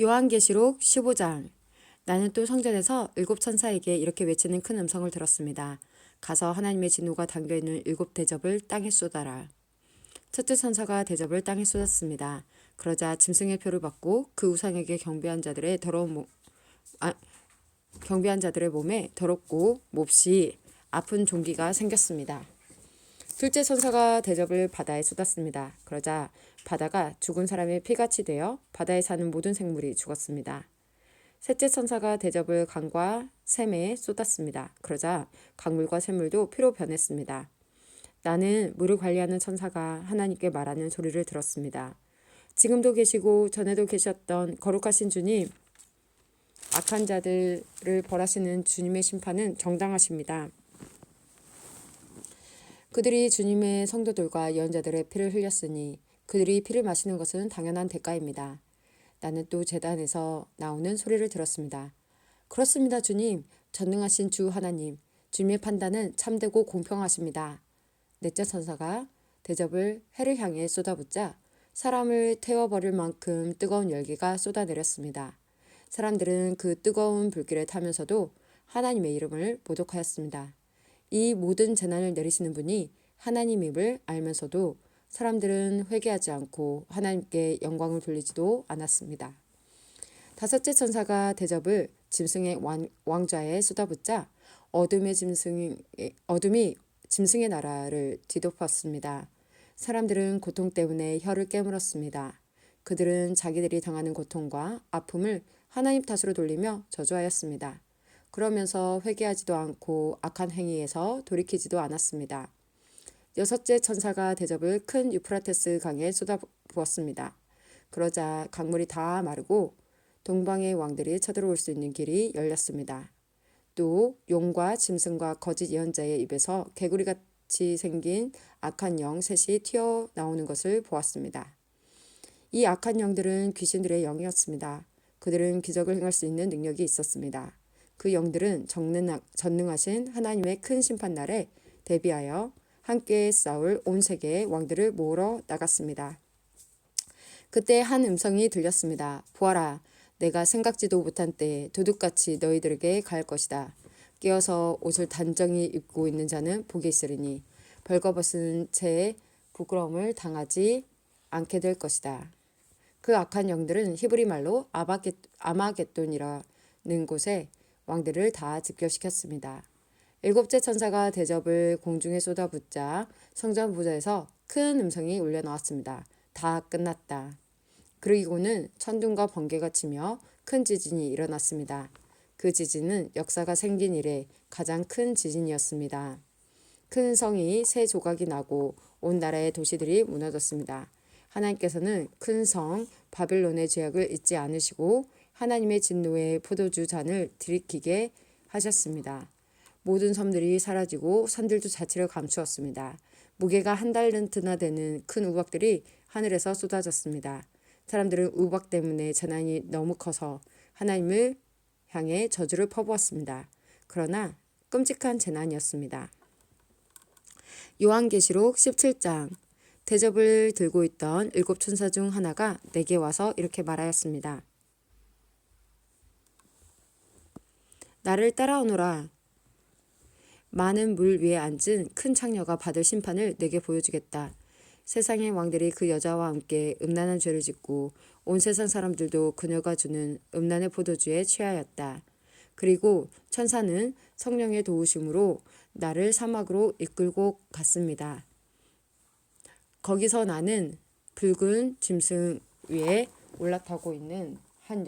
요한계시록 15장. 나는 또 성전에서 7천사에게 이렇게 외치는 큰 음성을 들었습니다. 가서 하나님의 진노가 담겨있는 7대접을 땅에 쏟아라. 첫째 천사가 대접을 땅에 쏟았습니다. 그러자 짐승의 표를 받고 그 우상에게 경배한 자들의 몸에 더럽고 몹시 아픈 종기가 생겼습니다. 둘째 천사가 대접을 바다에 쏟았습니다. 그러자 바다가 죽은 사람의 피같이 되어 바다에 사는 모든 생물이 죽었습니다. 셋째 천사가 대접을 강과 샘에 쏟았습니다. 그러자 강물과 샘물도 피로 변했습니다. 나는 물을 관리하는 천사가 하나님께 말하는 소리를 들었습니다. 지금도 계시고 전에도 계셨던 거룩하신 주님, 악한 자들을 벌하시는 주님의 심판은 정당하십니다. 그들이 주님의 성도들과 예언자들의 피를 흘렸으니 그들이 피를 마시는 것은 당연한 대가입니다. 나는 또 제단에서 나오는 소리를 들었습니다. 그렇습니다, 주님. 전능하신 주 하나님. 주님의 판단은 참되고 공평하십니다. 넷째 천사가 대접을 해를 향해 쏟아붓자 사람을 태워버릴 만큼 뜨거운 열기가 쏟아내렸습니다. 사람들은 그 뜨거운 불길에 타면서도 하나님의 이름을 모독하였습니다. 이 모든 재난을 내리시는 분이 하나님임을 알면서도 사람들은 회개하지 않고 하나님께 영광을 돌리지도 않았습니다. 다섯째 천사가 대접을 짐승의 왕좌에 쏟아붓자 어둠이 짐승의 나라를 뒤덮었습니다. 사람들은 고통 때문에 혀를 깨물었습니다. 그들은 자기들이 당하는 고통과 아픔을 하나님 탓으로 돌리며 저주하였습니다. 그러면서 회개하지도 않고 악한 행위에서 돌이키지도 않았습니다. 여섯째 천사가 대접을 큰 유프라테스 강에 쏟아부었습니다. 그러자 강물이 다 마르고 동방의 왕들이 쳐들어올 수 있는 길이 열렸습니다. 또 용과 짐승과 거짓 예언자의 입에서 개구리같이 생긴 악한 영 셋이 튀어나오는 것을 보았습니다. 이 악한 영들은 귀신들의 영이었습니다. 그들은 기적을 행할 수 있는 능력이 있었습니다. 그 영들은 전능하신 하나님의 큰 심판날에 대비하여 함께 싸울 온 세계의 왕들을 모으러 나갔습니다. 그때 한 음성이 들렸습니다. 보아라, 내가 생각지도 못한 때에 도둑같이 너희들에게 갈 것이다. 깨어서 옷을 단정히 입고 있는 자는 복이 있으리니 벌거벗은 채에 부끄러움을 당하지 않게 될 것이다. 그 악한 영들은 히브리 말로 아마겟돈이라는 곳에 왕들을 다 집결시켰습니다. 일곱째 천사가 대접을 공중에 쏟아붓자 성전 부자에서 큰 음성이 울려 나왔습니다. 다 끝났다. 그리고는 천둥과 번개가 치며 큰 지진이 일어났습니다. 그 지진은 역사가 생긴 이래 가장 큰 지진이었습니다. 큰 성이 세 조각이 나고 온 나라의 도시들이 무너졌습니다. 하나님께서는 큰 성 바빌론의 죄악을 잊지 않으시고 하나님의 진노의 포도주 잔을 들이키게 하셨습니다. 모든 섬들이 사라지고 산들도 자취를 감추었습니다. 무게가 한 달란트나 되는 큰 우박들이 하늘에서 쏟아졌습니다. 사람들은 우박 때문에 재난이 너무 커서 하나님을 향해 저주를 퍼부었습니다. 그러나 끔찍한 재난이었습니다. 요한계시록 17장. 대접을 들고 있던 7천사 중 하나가 내게 와서 이렇게 말하였습니다. 나를 따라오너라. 많은 물 위에 앉은 큰 창녀가 받을 심판을 내게 보여주겠다. 세상의 왕들이 그 여자와 함께 음란한 죄를 짓고 온 세상 사람들도 그녀가 주는 음란의 포도주에 취하였다. 그리고 천사는 성령의 도우심으로 나를 사막으로 이끌고 갔습니다. 거기서 나는 붉은 짐승 위에 올라타고 있는 한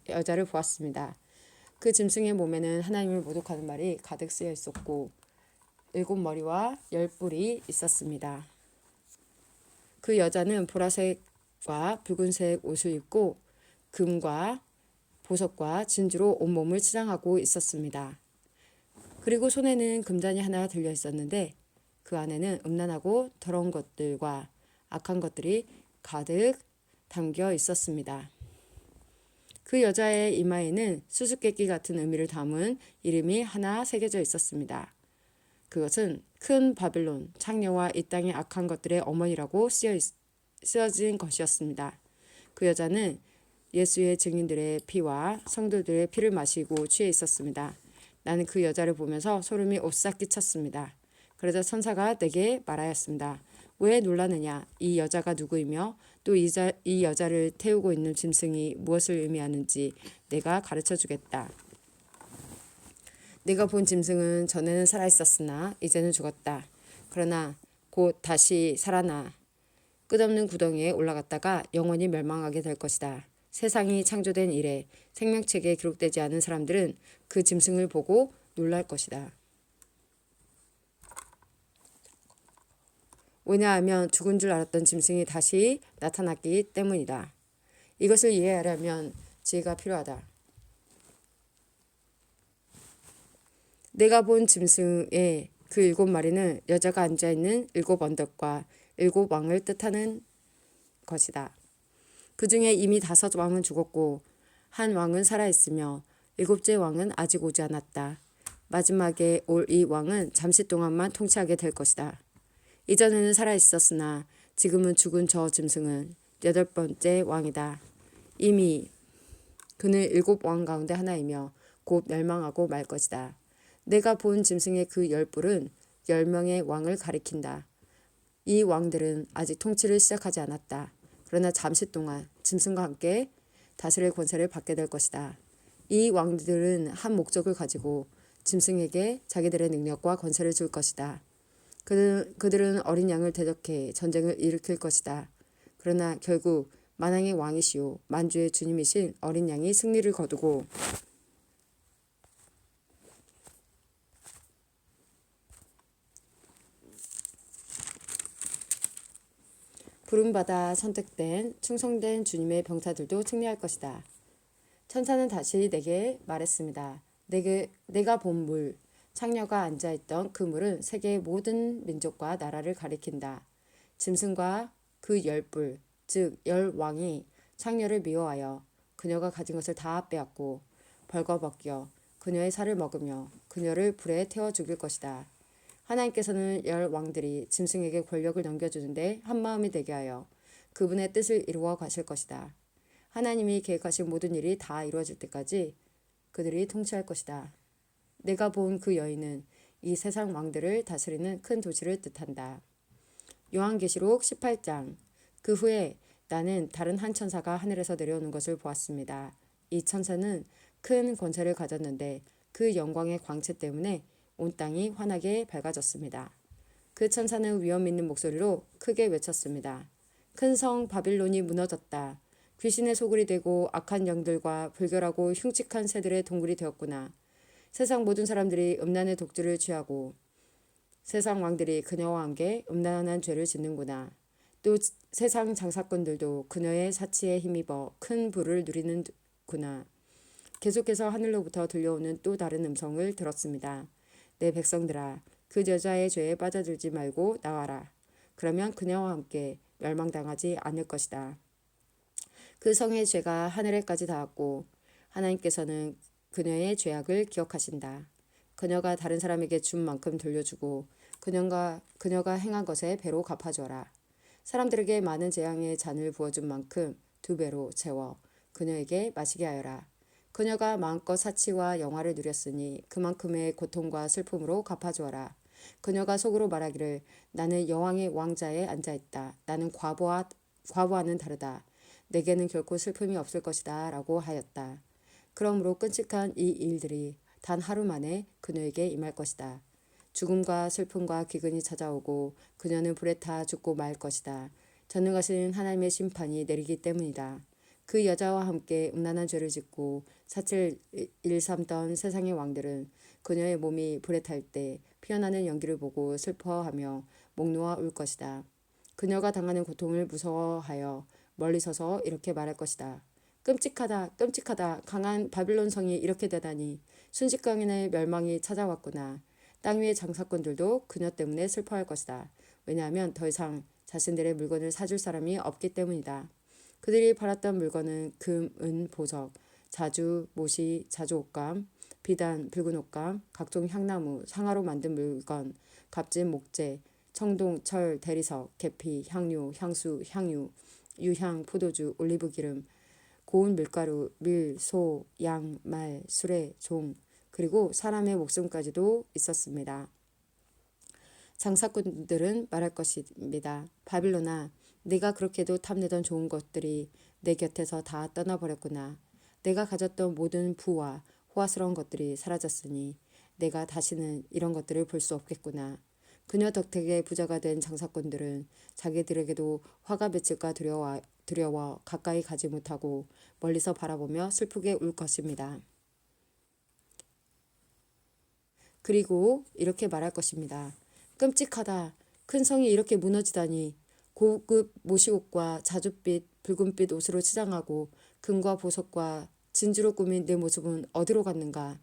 여자를 보았습니다. 그 짐승의 몸에는 하나님을 모독하는 말이 가득 쓰여 있었고 7머리와 10뿔이 있었습니다. 그 여자는 보라색과 붉은색 옷을 입고 금과 보석과 진주로 온몸을 치장하고 있었습니다. 그리고 손에는 금잔이 하나 들려 있었는데 그 안에는 음란하고 더러운 것들과 악한 것들이 가득 담겨 있었습니다. 그 여자의 이마에는 수수께끼 같은 의미를 담은 이름이 하나 새겨져 있었습니다. 그것은 큰 바빌론, 창녀와 이 땅의 악한 것들의 어머니라고 쓰여진 것이었습니다. 그 여자는 예수의 증인들의 피와 성도들의 피를 마시고 취해 있었습니다. 나는 그 여자를 보면서 소름이 오싹 끼쳤습니다. 그러자 천사가 내게 말하였습니다. 왜 놀라느냐? 이 여자가 누구이며 또 이 여자를 태우고 있는 짐승이 무엇을 의미하는지 내가 가르쳐 주겠다. 네가 본 짐승은 전에는 살아있었으나 이제는 죽었다. 그러나 곧 다시 살아나 끝없는 구덩이에 올라갔다가 영원히 멸망하게 될 것이다. 세상이 창조된 이래 생명책에 기록되지 않은 사람들은 그 짐승을 보고 놀랄 것이다. 왜냐하면 죽은 줄 알았던 짐승이 다시 나타났기 때문이다. 이것을 이해하려면 지혜가 필요하다. 내가 본 짐승의 그 7마리는 여자가 앉아있는 7 언덕과 7 왕을 뜻하는 것이다. 그 중에 이미 5 왕은 죽었고 한 왕은 살아있으며 7째 왕은 아직 오지 않았다. 마지막에 올 이 왕은 잠시 동안만 통치하게 될 것이다. 이전에는 살아있었으나 지금은 죽은 저 짐승은 8번째 왕이다. 이미 그는 7 왕 가운데 하나이며 곧 멸망하고 말 것이다. 내가 본 짐승의 그 10뿔은 10명의 왕을 가리킨다. 이 왕들은 아직 통치를 시작하지 않았다. 그러나 잠시 동안 짐승과 함께 다스릴 권세를 받게 될 것이다. 이 왕들은 한 목적을 가지고 짐승에게 자기들의 능력과 권세를 줄 것이다. 그들은 어린 양을 대적해 전쟁을 일으킬 것이다. 그러나 결국 만왕의 왕이시오 만주의 주님이신 어린 양이 승리를 거두고 부름받아 선택된 충성된 주님의 병사들도 승리할 것이다. 천사는 다시 내게 말했습니다. 내가 본 물, 창녀가 앉아있던 그 물은 세계의 모든 민족과 나라를 가리킨다. 짐승과 그 10뿔, 즉 10왕이 창녀를 미워하여 그녀가 가진 것을 다 빼앗고 벌거벗겨 그녀의 살을 먹으며 그녀를 불에 태워 죽일 것이다. 하나님께서는 10 왕들이 짐승에게 권력을 넘겨주는데 한마음이 되게 하여 그분의 뜻을 이루어 가실 것이다. 하나님이 계획하신 모든 일이 다 이루어질 때까지 그들이 통치할 것이다. 내가 본 그 여인은 이 세상 왕들을 다스리는 큰 도시를 뜻한다. 요한계시록 18장. 그 후에 나는 다른 한 천사가 하늘에서 내려오는 것을 보았습니다. 이 천사는 큰 권세를 가졌는데 그 영광의 광채 때문에 온 땅이 환하게 밝아졌습니다. 그 천사는 위험 있는 목소리로 크게 외쳤습니다. 큰 성 바빌론이 무너졌다. 귀신의 소굴이 되고 악한 영들과 불결하고 흉측한 새들의 동굴이 되었구나. 세상 모든 사람들이 음란의 독주를 취하고 세상 왕들이 그녀와 함께 음란한 죄를 짓는구나. 또 세상 장사꾼들도 그녀의 사치에 힘입어 큰 부를 누리는구나. 계속해서 하늘로부터 들려오는 또 다른 음성을 들었습니다. 내 백성들아, 그 여자의 죄에 빠져들지 말고 나와라. 그러면 그녀와 함께 멸망당하지 않을 것이다. 그 성의 죄가 하늘에까지 닿았고 하나님께서는 그녀의 죄악을 기억하신다. 그녀가 다른 사람에게 준 만큼 돌려주고 그녀가 행한 것에 배로 갚아줘라. 사람들에게 많은 재앙의 잔을 부어준 만큼 2배로 채워 그녀에게 마시게 하여라. 그녀가 마음껏 사치와 영화를 누렸으니 그만큼의 고통과 슬픔으로 갚아주어라. 그녀가 속으로 말하기를 나는 여왕의 왕자에 앉아있다. 나는 과부와는 다르다. 내게는 결코 슬픔이 없을 것이다. 라고 하였다. 그러므로 끔찍한 이 일들이 단 하루 만에 그녀에게 임할 것이다. 죽음과 슬픔과 기근이 찾아오고 그녀는 불에 타 죽고 말 것이다. 전능하신 하나님의 심판이 내리기 때문이다. 그 여자와 함께 음란한 죄를 짓고 사치를 일삼던 세상의 왕들은 그녀의 몸이 불에 탈 때 피어나는 연기를 보고 슬퍼하며 목 놓아 울 것이다. 그녀가 당하는 고통을 무서워하여 멀리 서서 이렇게 말할 것이다. 끔찍하다, 끔찍하다. 강한 바빌론 성이 이렇게 되다니. 순식간에 멸망이 찾아왔구나. 땅 위의 장사꾼들도 그녀 때문에 슬퍼할 것이다. 왜냐하면 더 이상 자신들의 물건을 사줄 사람이 없기 때문이다. 그들이 팔았던 물건은 금, 은, 보석, 자주, 모시, 자주 옷감, 비단, 붉은 옷감, 각종 향나무, 상아로 만든 물건, 값진 목재, 청동, 철, 대리석, 계피, 향료, 향수, 향유, 유향, 포도주, 올리브기름, 고운 밀가루, 밀, 소, 양, 말, 수레, 종, 그리고 사람의 목숨까지도 있었습니다. 장사꾼들은 말할 것입니다. 바빌론아, 네가 그렇게도 탐내던 좋은 것들이 내 곁에서 다 떠나버렸구나. 내가 가졌던 모든 부와 호화스러운 것들이 사라졌으니 내가 다시는 이런 것들을 볼 수 없겠구나. 그녀 덕택에 부자가 된 장사꾼들은 자기들에게도 화가 맺힐까 두려워 가까이 가지 못하고 멀리서 바라보며 슬프게 울 것입니다. 그리고 이렇게 말할 것입니다. 끔찍하다. 큰 성이 이렇게 무너지다니. 고급 모시옷과 자줏빛, 붉은빛 옷으로 치장하고 금과 보석과 진주로 꾸민 내 모습은 어디로 갔는가.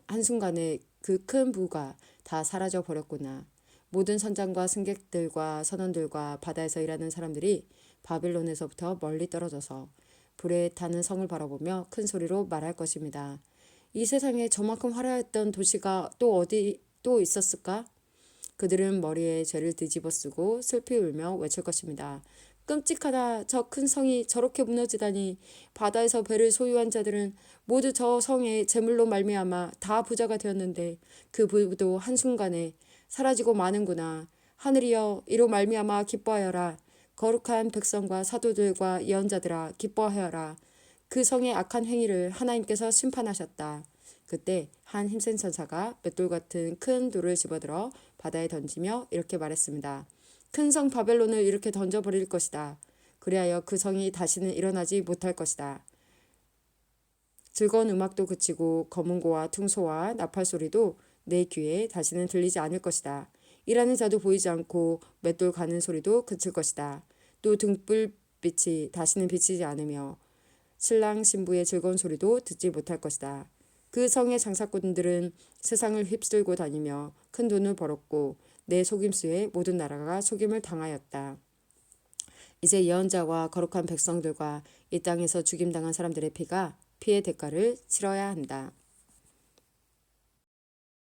한순간에 그 큰 부가 다 사라져 버렸구나. 모든 선장과 승객들과 선원들과 바다에서 일하는 사람들이 바빌론에서부터 멀리 떨어져서 불에 타는 성을 바라보며 큰 소리로 말할 것입니다. 이 세상에 저만큼 화려했던 도시가 또 어디 또 있었을까? 그들은 머리에 죄를 뒤집어 쓰고 슬피 울며 외칠 것입니다. 끔찍하다. 저 큰 성이 저렇게 무너지다니. 바다에서 배를 소유한 자들은 모두 저 성의 재물로 말미암아 다 부자가 되었는데 그 부도 한순간에 사라지고 마는구나. 하늘이여 이로 말미암아 기뻐하여라. 거룩한 백성과 사도들과 예언자들아 기뻐하여라. 그 성의 악한 행위를 하나님께서 심판하셨다. 그때 한 힘센 천사가 맷돌 같은 큰 돌을 집어들어 바다에 던지며 이렇게 말했습니다. 큰 성 바벨론을 이렇게 던져버릴 것이다. 그리하여 그 성이 다시는 일어나지 못할 것이다. 즐거운 음악도 그치고 검은고와 퉁소와 나팔 소리도 내 귀에 다시는 들리지 않을 것이다. 일하는 자도 보이지 않고 맷돌 가는 소리도 그칠 것이다. 또 등불빛이 다시는 비치지 않으며 신랑 신부의 즐거운 소리도 듣지 못할 것이다. 그 성의 장사꾼들은 세상을 휩쓸고 다니며 큰 돈을 벌었고 내 속임수에 모든 나라가 속임을 당하였다. 이제 예언자와 거룩한 백성들과 이 땅에서 죽임당한 사람들의 피가 피의 대가를 치러야 한다.